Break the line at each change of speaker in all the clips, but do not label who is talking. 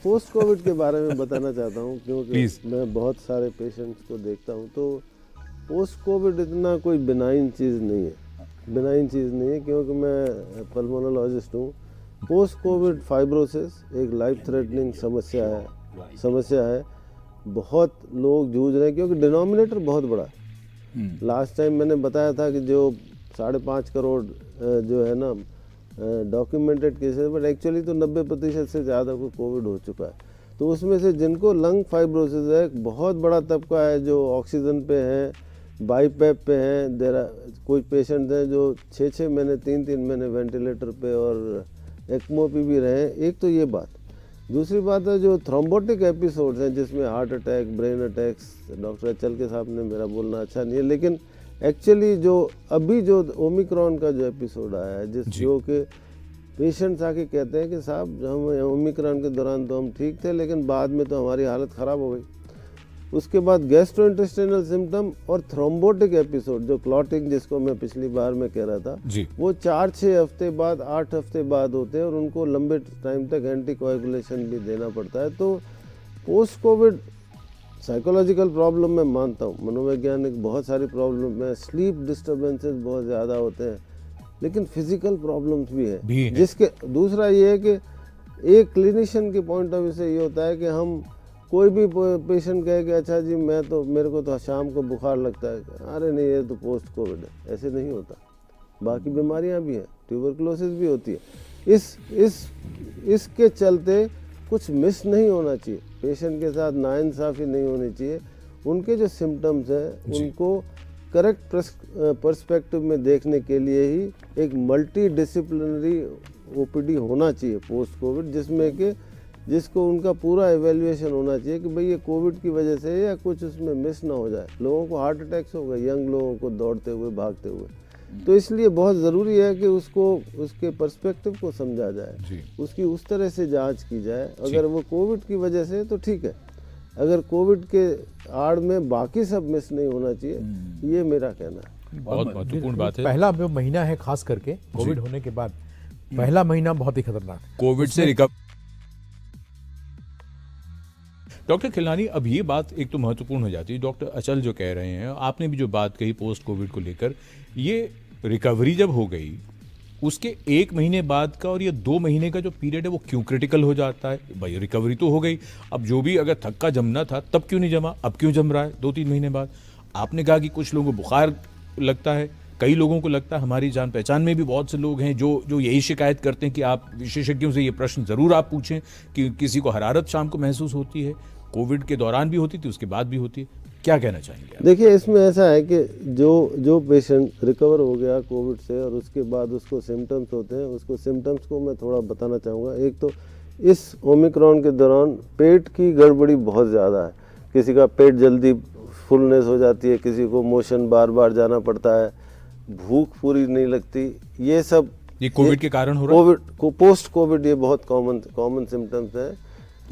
Post Covid के बारे में बताना चाहता हूँ क्योंकि
Please.
मैं बहुत सारे पेशेंट्स को देखता हूँ। तो पोस्ट कोविड इतना कोई बिनाइन चीज़ नहीं है, बिनाइन चीज़ नहीं है क्योंकि मैं पल्मोनोलॉजिस्ट हूँ। पोस्ट कोविड फाइब्रोसिस एक लाइफ थ्रेटनिंग समस्या है। बहुत लोग जूझ रहे हैं क्योंकि डिनोमिनेटर बहुत बड़ा है। लास्ट टाइम मैंने बताया था कि जो 5.5 करोड़ जो है ना डॉक्यूमेंटेड केसेस, बट एक्चुअली तो 90% से ज़्यादा को कोविड हो चुका है। तो उसमें से जिनको लंग फाइब्रोसिस है, एक बहुत बड़ा तबका है जो ऑक्सीजन पे हैं, बाईपैप पे हैं। कोई पेशेंट हैं जो 6-6 महीने 3-3 महीने वेंटिलेटर पे और एक्मो पे भी रहे हैं। एक तो ये बात। दूसरी बात है जो थ्रोम्बोटिक एपिसोड्स हैं जिसमें heart attack, brain attacks, doctor अचल के सामने मेरा बोलना अच्छा नहीं है, लेकिन एक्चुअली जो अभी जो ओमिक्रॉन का जो एपिसोड आया है जो कि पेशेंट्स आके कहते हैं कि साहब हम ओमिक्रॉन के दौरान तो हम ठीक थे लेकिन बाद में तो हमारी हालत ख़राब हो गई। उसके बाद गैस्ट्रोइंटेस्टाइनल सिम्टम और थ्रोम्बोटिक एपिसोड जो क्लॉटिंग जिसको मैं पिछली बार में कह रहा था वो 4-6 हफ्ते बाद 8 हफ्ते बाद होते हैं और उनको लंबे टाइम तक एंटीकोएगुलेशन भी देना पड़ता है। तो पोस्ट कोविड साइकोलॉजिकल प्रॉब्लम मैं मानता हूँ, मनोवैज्ञानिक बहुत सारी प्रॉब्लम है, स्लीप डिस्टर्बेंसेस बहुत ज़्यादा होते हैं, लेकिन फिजिकल प्रॉब्लम्स भी है। जिसके दूसरा ये है कि एक क्लिनिशियन के पॉइंट ऑफ व्यू से ये होता है कि हम कोई भी पेशेंट कहे कि अच्छा जी मेरे को तो शाम को बुखार लगता है, अरे नहीं ये तो पोस्ट कोविड है, ऐसे नहीं होता। बाकी बीमारियां भी हैं, ट्यूबरकुलोसिस भी होती है। इसके चलते कुछ मिस नहीं होना चाहिए, पेशेंट के साथ नाइंसाफ़ी नहीं होनी चाहिए। उनके जो सिम्टम्स हैं उनको करेक्ट पर्सपेक्टिव में देखने के लिए ही एक मल्टी डिसिप्लिनरी ओपीडी होना चाहिए पोस्ट कोविड, जिसको उनका पूरा एवेल्युएशन होना चाहिए कि भाई ये कोविड की वजह से या कुछ उसमें मिस ना हो जाए। लोगों को हार्ट अटैक्स हो गए, यंग लोगों को दौड़ते हुए भागते हुए, तो इसलिए बहुत ज़रूरी है कि उसके पर्सपेक्टिव को समझा जाए, उसकी उस तरह से जांच की जाए। अगर वो कोविड की वजह से तो ठीक है, अगर कोविड के आड़ में बाकी सब मिस नहीं होना चाहिए, ये मेरा कहना है।
बहुत महत्वपूर्ण बात है।
पहला जो महीना है खास करके कोविड होने के बाद पहला महीना बहुत ही खतरनाक है
कोविड से डॉक्टर खिलनानी, अब ये बात एक तो महत्वपूर्ण हो जाती है, डॉक्टर अचल जो कह रहे हैं, आपने भी जो बात कही पोस्ट कोविड को लेकर, ये रिकवरी जब हो गई उसके 1 महीने बाद का और ये 2 महीने का जो पीरियड है वो क्यों क्रिटिकल हो जाता है? भाई रिकवरी तो हो गई, अब जो भी अगर थक्का जमना था तब क्यों नहीं जमा, अब क्यों जम रहा है 2-3 महीने बाद? आपने कहा कि कुछ लोगों को बुखार लगता है, कई लोगों को लगता है, हमारी जान पहचान में भी बहुत से लोग हैं जो यही शिकायत करते हैं कि आप विशेषज्ञों से ये प्रश्न ज़रूर आप पूछें कि किसी को हरारत शाम को महसूस होती है, कोविड के दौरान भी होती थी, उसके बाद भी होती है, क्या कहना चाहेंगे आप?
देखिए इसमें ऐसा है कि जो पेशेंट रिकवर हो गया कोविड से और उसके बाद उसको सिम्टम्स होते हैं, उसको सिम्टम्स को मैं थोड़ा बताना चाहूँगा। एक तो इस ओमिक्रॉन के दौरान पेट की गड़बड़ी बहुत ज़्यादा है, किसी का पेट जल्दी फुलनेस हो जाती है, किसी को मोशन बार बार जाना पड़ता है, भूख पूरी नहीं लगती, ये सब
ये कोविड के कारण हो रहा है।
कोविड को पोस्ट कोविड ये बहुत कॉमन सिम्टम्स हैं,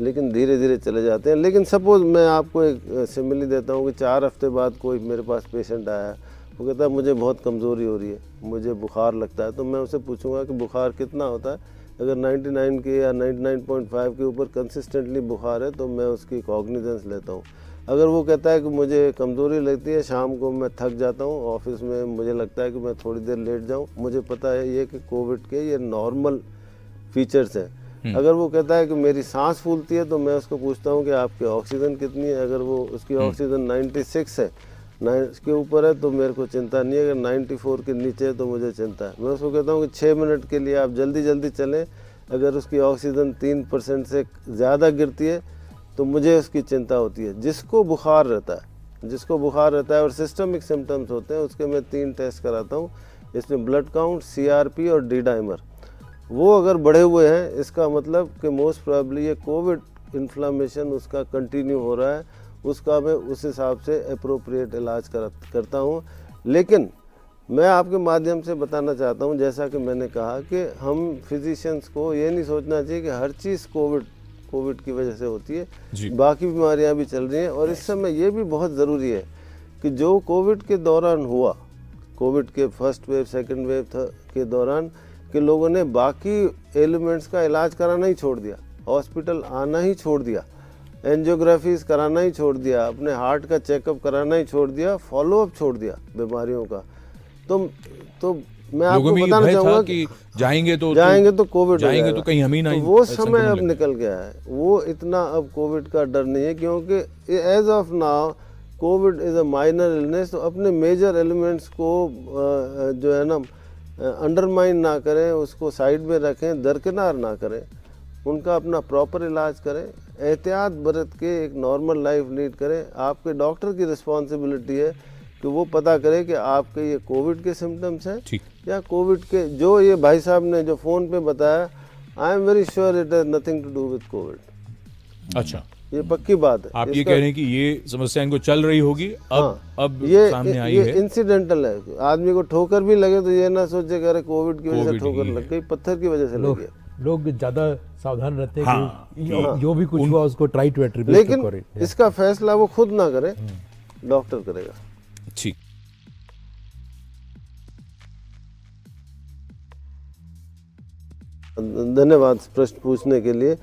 लेकिन धीरे धीरे चले जाते हैं। लेकिन सपोज मैं आपको एक सिमिली देता हूँ कि 4 हफ्ते बाद कोई मेरे पास पेशेंट आया, वो कहता है मुझे बहुत कमज़ोरी हो रही है, मुझे बुखार लगता है, तो मैं उससे पूछूंगा कि बुखार कितना होता है। अगर 99 के या 99.5 के ऊपर कंसिस्टेंटली बुखार है तो मैं उसकी कॉग्निजेंस लेता हूँ। अगर वो कहता है कि मुझे कमज़ोरी लगती है, शाम को मैं थक जाता हूँ, ऑफिस में मुझे लगता है कि मैं थोड़ी देर लेट जाऊँ, मुझे पता है ये कि कोविड के ये नॉर्मल फीचर्स हैं। अगर वो कहता है कि मेरी सांस फूलती है तो मैं उसको पूछता हूँ कि आपकी ऑक्सीजन कितनी है। अगर वो उसकी ऑक्सीजन 96 है, 9 के ऊपर है तो मेरे को चिंता नहीं है, अगर 94 के नीचे है तो मुझे चिंता है। मैं उसको कहता हूँ कि 6 मिनट के लिए आप जल्दी चलें, अगर उसकी ऑक्सीजन 3% से ज़्यादा गिरती है तो मुझे उसकी चिंता होती है। जिसको बुखार रहता है और सिस्टमिक सिम्टम्स होते हैं उसके मैं 3 टेस्ट कराता हूँ, इसमें ब्लड काउंट, CRP और डी डाइमर। वो अगर बढ़े हुए हैं इसका मतलब कि मोस्ट प्रोबेबली ये कोविड इन्फ्लामेशन उसका कंटिन्यू हो रहा है, उसका मैं उस हिसाब से अप्रोप्रिएट इलाज करता हूँ। लेकिन मैं आपके माध्यम से बताना चाहता हूँ, जैसा कि मैंने कहा कि हम फिजिशियंस को ये नहीं सोचना चाहिए कि हर चीज़ कोविड की वजह से होती है, बाकी बीमारियाँ भी चल रही हैं। और इस समय ये भी बहुत ज़रूरी है कि जो कोविड के दौरान हुआ, कोविड के फर्स्ट वेव सेकेंड वेव के दौरान कि लोगों ने बाकी एलिमेंट्स का इलाज कराना ही छोड़ दिया। हॉस्पिटल आना ही छोड़ दिया, एंजियोग्राफीज कराना ही छोड़ दिया, अपने हार्ट का चेकअप कराना ही छोड़ दिया, फॉलोअप छोड़ दिया बीमारियों का। तो मैं
लोगों
आपको
में ये
बताना
भय था
चाहूँगा
कि जाएंगे तो
कोविड हो
जाएंगे
जाएगा।
तो कहीं हम ही ना
तो वो
संक्रमण
समय अब
लगे।
निकल गया है, वो इतना अब कोविड का डर नहीं है, क्योंकि as of now COVID is a minor illness. तो अपने मेजर एलिमेंट्स को जो है ना अंडरमाइन ना करें, उसको साइड में रखें, दरकिनार ना करें, उनका अपना प्रॉपर इलाज करें, एहतियात बरत के एक नॉर्मल लाइफ लीड करें। आपके डॉक्टर की रिस्पॉन्सिबिलिटी है कि वो पता करे कि आपके ये कोविड के सिम्टम्स हैं
ठीक।
या कोविड के, जो ये भाई साहब ने जो फ़ोन पे बताया, I am very sure it has nothing to do with COVID.
अच्छा,
ये पक्की बात है।
आप ये कह रहे हैं कि ये समस्या इनको चल रही होगी, अब
ये
सामने आई
ये
है।
इंसिडेंटल है। आदमी को ठोकर भी लगे तो ये ना सोचे कि अरे कोविड की वजह से
कोविड
ठोकर
ही
लग
है।
गई, पत्थर की वजह से लग गया।
लोग ज्यादा सावधान रहते हैं
हाँ,
कि जो भी कुछ हुआ उसको ट्राई टू एट्रीब्यूट
लेकिन इसका फैसला वो खुद ना करे, डॉक्टर करेगा।
ठीक।
धन्यवाद प्रश्न पूछने के लिए।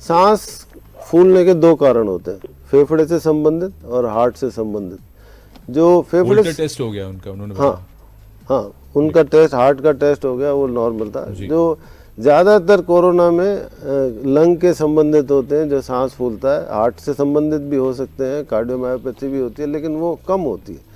सांस फूलने के दो कारण होते हैं, फेफड़े से संबंधित और हार्ट से संबंधित। जो फेफड़े
उल्टा टेस्ट हो गया उनका, उन्होंने
हाँ
बताया।
हाँ, उनका टेस्ट, हार्ट का टेस्ट हो गया, वो नॉर्मल था। जो ज़्यादातर कोरोना में लंग के संबंधित होते हैं, जो सांस फूलता है, हार्ट से संबंधित भी हो सकते हैं, कार्डियोमायोपैथी भी होती है, लेकिन वो कम होती है।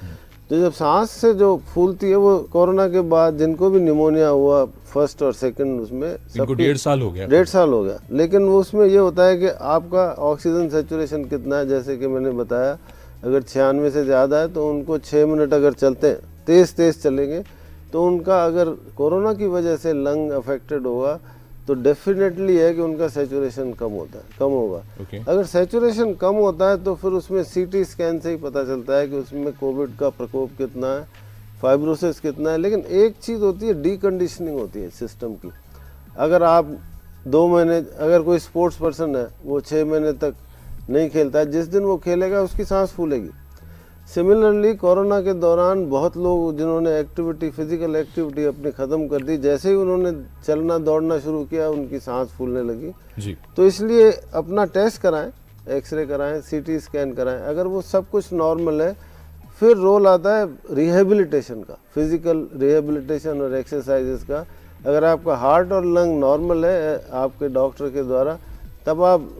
तो जब सांस से जो फूलती है, वो कोरोना के बाद जिनको भी निमोनिया हुआ फर्स्ट और सेकंड, उसमें
इनको 1.5 साल हो गया।
1.5 साल हो गया। लेकिन वो उसमें ये होता है कि आपका ऑक्सीजन सेचुरेशन कितना है, जैसे कि मैंने बताया, अगर 96 से ज़्यादा है तो उनको 6 मिनट अगर चलते हैं, तेज़ चलेंगे, तो उनका अगर कोरोना की वजह से लंग अफेक्टेड होगा तो डेफिनेटली है कि उनका सेचुरेशन कम होगा। अगर सेचुरेशन कम होता है तो फिर उसमें सीटी स्कैन से ही पता चलता है कि उसमें कोविड का प्रकोप कितना है, फाइब्रोसिस कितना है। लेकिन एक चीज़ होती है, डीकंडीशनिंग होती है सिस्टम की। अगर आप 2 महीने, अगर कोई स्पोर्ट्स पर्सन है, वो 6 महीने तक नहीं खेलता है, जिस दिन वो खेलेगा उसकी सांस फूलेगी। सिमिलरली कोरोना के दौरान बहुत लोग जिन्होंने फिजिकल एक्टिविटी अपनी ख़त्म कर दी, जैसे ही उन्होंने चलना दौड़ना शुरू किया, उनकी सांस फूलने लगी
जी।
तो इसलिए अपना टेस्ट कराएं, एक्सरे कराएं, सीटी स्कैन कराएं। अगर वो सब कुछ नॉर्मल है, फिर रोल आता है रिहेबिलिटेशन का, फिजिकल रिहेबिलिटेशन और एक्सरसाइजेस का। अगर आपका हार्ट और लंग नॉर्मल है आपके डॉक्टर के द्वारा, तब आप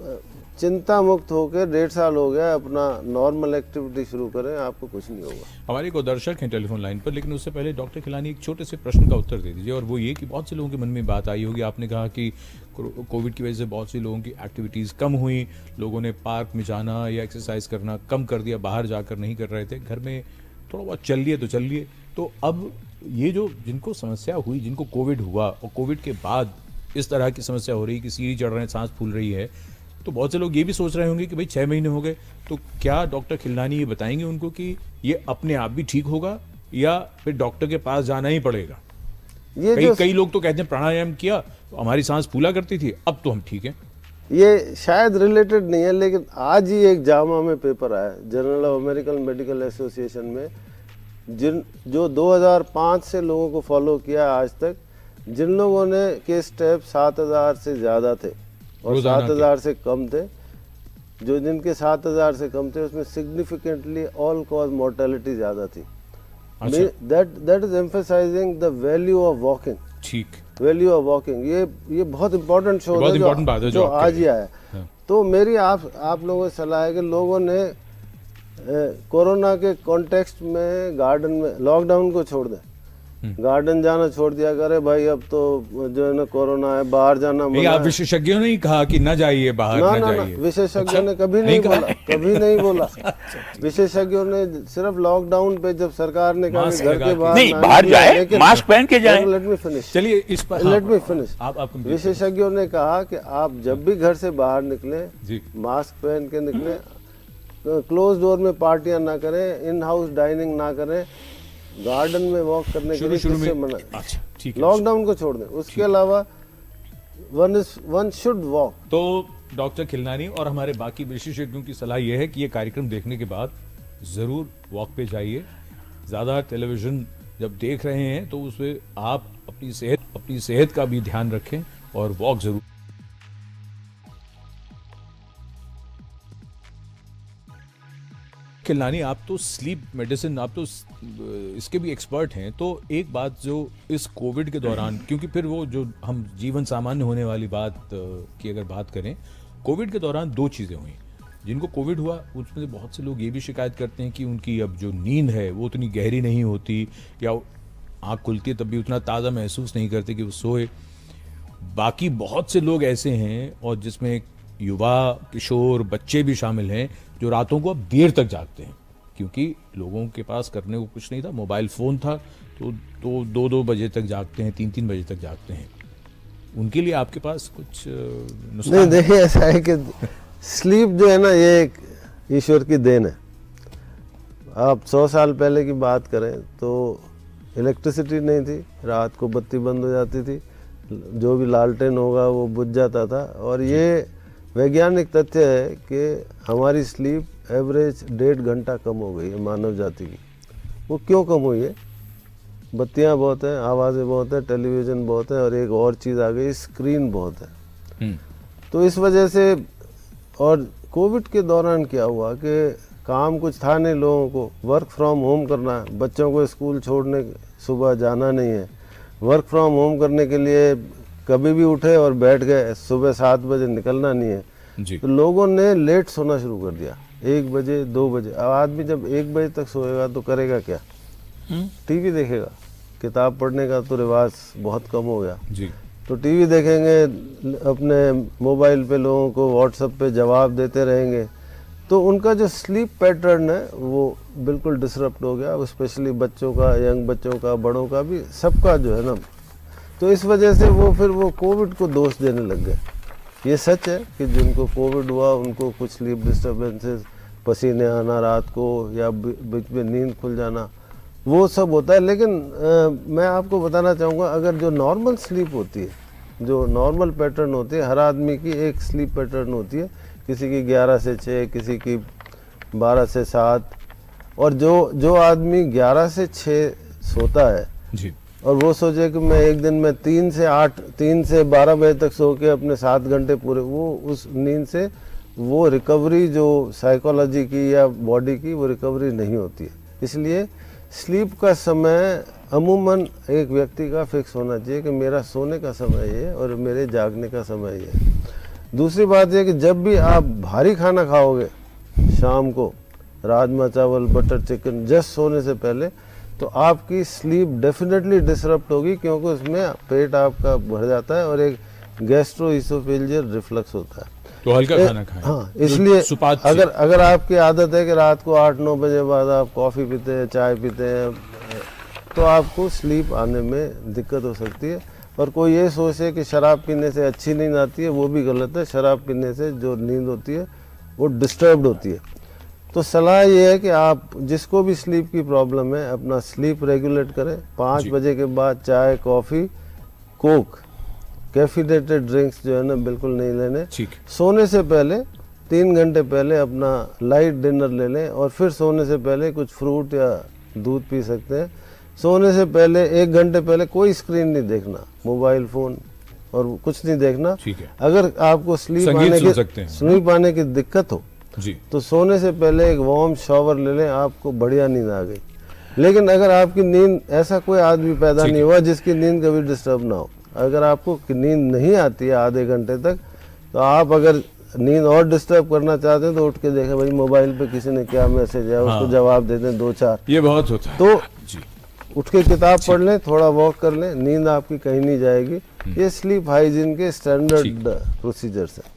चिंता मुक्त होकर, 1.5 साल हो गया, अपना नॉर्मल एक्टिविटी शुरू करें, आपको कुछ नहीं होगा।
हमारे एक दर्शक हैं टेलीफोन लाइन पर, लेकिन उससे पहले डॉक्टर खिलानी एक छोटे से प्रश्न का उत्तर दे दीजिए। और वो ये कि बहुत से लोगों के मन में बात आई होगी, आपने कहा कि कोविड की वजह से बहुत सी लोगों की एक्टिविटीज़ कम हुई, लोगों ने पार्क में जाना या एक्सरसाइज करना कम कर दिया, बाहर जाकर नहीं कर रहे थे, घर में थोड़ा बहुत चल लिए तो चल लिए। तो अब ये जो जिनको समस्या हुई, जिनको कोविड हुआ और कोविड के बाद इस तरह की समस्या हो रही है कि सीढ़ी चढ़ रहे हैं, सांस फूल रही है, तो बहुत से लोग ये भी सोच रहे होंगे कि भाई 6 महीने हो गए, तो क्या डॉक्टर खिलनानी ये बताएंगे उनको कि ये अपने आप भी ठीक होगा या फिर डॉक्टर के पास जाना ही पड़ेगा? कई लोग तो कहते हैं प्राणायाम किया तो हमारी सांस फूला करती थी, अब तो हम ठीक हैं।
ये शायद रिलेटेड नहीं है, लेकिन आज ही एक जामा में पेपर आया, journal of American medical association में, जो 2005 से लोगों को फॉलो किया आज तक, जिन लोगों ने के स्टेप 7000 से ज़्यादा थे और 7000 से कम थे, जो जिनके 7000 से कम थे, उसमें सिग्निफिकेंटली ऑल कॉज मोर्टेलिटी ज़्यादा थी। That is emphasising the value of walking.
ठीक,
वैल्यू ऑफ वॉकिंग, ये बहुत इंपॉर्टेंट शो है जो आज ही आया है। तो मेरी आप लोगों से सलाह है कि लोगों ने कोरोना के कॉन्टेक्स्ट में गार्डन में, लॉकडाउन को छोड़ दें, गार्डन जाना छोड़ दिया करे भाई। अब तो जो है ना कोरोना है, बाहर जाना मना है।
विशेषज्ञों ने ही कहा कि न जाइए बाहर, न जाइए।
विशेषज्ञों ने कभी नहीं बोला, कभी नहीं बोला। विशेषज्ञों ने सिर्फ लॉकडाउन पे, जब सरकार ने कहा घर के
बाहर जाए, मास्क पहन के जाए।
लेट मी फिनिश,
चलिए इस पर
लेट मी फिनिश। विशेषज्ञों ने कहा कि आप जब भी घर से बाहर निकले, मास्क पहन के निकले, क्लोज डोर में पार्टियां ना करें, इन हाउस डाइनिंग ना करें, गार्डन में वॉक करने के लिए किससे मना?
अच्छा, ठीक है,
लॉकडाउन को छोड़ दें, उसके अलावा वन शुड वॉक।
तो डॉक्टर खिलनानी और हमारे बाकी विशेषज्ञों की सलाह यह है कि ये कार्यक्रम देखने के बाद जरूर वॉक पे जाइए। ज़्यादा टेलीविजन जब देख रहे हैं तो उसमें आप अपनी सेहत का भी ध्यान रखें और वॉक जरूर। खिलनानी, आप तो स्लीप मेडिसिन, आप तो इसके भी एक्सपर्ट हैं, तो एक बात जो इस कोविड के दौरान, क्योंकि फिर वो जो हम जीवन सामान्य होने वाली बात की अगर बात करें, कोविड के दौरान दो चीज़ें हुई। जिनको कोविड हुआ उसमें से बहुत से लोग ये भी शिकायत करते हैं कि उनकी अब जो नींद है वो उतनी गहरी नहीं होती, या आँख खुलती है तब भी उतना ताज़ा महसूस नहीं करते कि वो सोए। बाकी बहुत से लोग ऐसे हैं, और जिसमें युवा, किशोर, बच्चे भी शामिल हैं, जो रातों को अब देर तक जागते हैं, क्योंकि लोगों के पास करने को कुछ नहीं था, मोबाइल फ़ोन था, तो 2-2 बजे तक जागते हैं, 3-3 बजे तक जागते हैं। उनके लिए आपके पास कुछ नुस्खा
नहीं,
है?
देखिए ऐसा है कि स्लीप जो है ना, ये एक ईश्वर की देन है। आप 100 साल पहले की बात करें तो इलेक्ट्रिसिटी नहीं थी, रात को बत्ती बंद हो जाती थी, जो भी लालटेन होगा वो बुझ जाता था। और ये वैज्ञानिक तथ्य है कि हमारी स्लीप एवरेज 1.5 घंटा कम हो गई है मानव जाति की। वो क्यों कम हुई है? बत्तियां बहुत हैं, आवाज़ें बहुत हैं, टेलीविज़न बहुत है, और एक और चीज़ आ गई, स्क्रीन बहुत है। तो इस वजह से, और कोविड के दौरान क्या हुआ कि काम कुछ था नहीं लोगों को, वर्क फ्रॉम होम करना है, बच्चों को स्कूल छोड़ने सुबह जाना नहीं है, वर्क फ्रॉम होम करने के लिए कभी भी उठे और बैठ गए, सुबह 7 बजे निकलना नहीं है
जी।
तो लोगों ने लेट सोना शुरू कर दिया, 1 बजे 2 बजे। अब आदमी जब 1 बजे तक सोएगा तो करेगा क्या? टीवी देखेगा। किताब पढ़ने का तो रिवाज बहुत कम हो गया,
जी।
तो टीवी देखेंगे, अपने मोबाइल पे लोगों को व्हाट्सएप पे जवाब देते रहेंगे, तो उनका जो स्लीप पैटर्न है वो बिल्कुल डिसरप्ट हो गया, स्पेशली बच्चों का, यंग बच्चों का, बड़ों का भी, सबका जो है ना। तो इस वजह से वो कोविड को दोष देने लग गए। ये सच है कि जिनको कोविड हुआ उनको कुछ स्लीप डिस्टर्बेंसेस, पसीने आना रात को, या बीच में नींद खुल जाना, वो सब होता है। लेकिन मैं आपको बताना चाहूँगा, अगर जो नॉर्मल स्लीप होती है, जो नॉर्मल पैटर्न होती है, हर आदमी की एक स्लीप पैटर्न होती है, किसी की 11 से 6, किसी की 12 से 7, और जो आदमी 11 से 6 सोता है
जी।
और वो सोचे कि मैं एक दिन में 3 से 12 बजे तक सो के अपने 7 घंटे पूरे, वो उस नींद से वो रिकवरी जो साइकोलॉजी की या बॉडी की, वो रिकवरी नहीं होती है। इसलिए स्लीप का समय अमूमन एक व्यक्ति का फिक्स होना चाहिए कि मेरा सोने का समय ये है और मेरे जागने का समय ये है। दूसरी बात यह कि जब भी आप भारी खाना खाओगे शाम को, राजमा चावल, बटर चिकन, जस्ट सोने से पहले, तो आपकी स्लीप डेफिनेटली डिसरप्ट होगी, क्योंकि उसमें पेट आपका भर जाता है और एक गैस्ट्रोइसोफेजियल रिफ्लक्स होता है।
तो हल्का खाना खाएं।
हाँ, इसलिए
सुपाच्य।
अगर आपकी आदत है कि रात को 8-9 बजे बाद आप कॉफ़ी पीते हैं, चाय पीते हैं, तो आपको स्लीप आने में दिक्कत हो सकती है। और कोई ये सोचे कि शराब पीने से अच्छी नींद आती है, वो भी गलत है। शराब पीने से जो नींद होती है वो डिस्टर्ब्ड होती है। तो सलाह ये है कि आप जिसको भी स्लीप की प्रॉब्लम है, अपना स्लीप रेगुलेट करें। 5 बजे के बाद चाय, कॉफ़ी, कोक, कैफिनेटेड ड्रिंक्स जो है ना बिल्कुल नहीं लेने।
ठीक।
सोने से पहले 3 घंटे पहले अपना लाइट डिनर ले लें, और फिर सोने से पहले कुछ फ्रूट या दूध पी सकते हैं। सोने से पहले 1 घंटे पहले कोई स्क्रीन नहीं देखना, मोबाइल फ़ोन और कुछ नहीं देखना।
ठीक है।
अगर आपको स्लीप आने की दिक्कत हो
जी,
तो सोने से पहले एक वार्म शॉवर ले लें, आपको बढ़िया नींद आ गई। लेकिन अगर आपकी नींद, ऐसा कोई आदमी पैदा नहीं हुआ जिसकी नींद कभी डिस्टर्ब ना हो। अगर आपको नींद नहीं आती है आधे घंटे तक, तो आप अगर नींद और डिस्टर्ब करना चाहते हैं तो उठ के देखें भाई मोबाइल पे किसी ने क्या मैसेज है, उसको जवाब दे दें 2-4।
ये बहुत होता है।
तो
जी,
उठ के किताब पढ़ लें, थोड़ा वॉक कर लें, नींद आपकी कहीं नहीं जाएगी। ये स्लीप हाइजीन के स्टैंडर्ड प्रोसीजर्स हैं।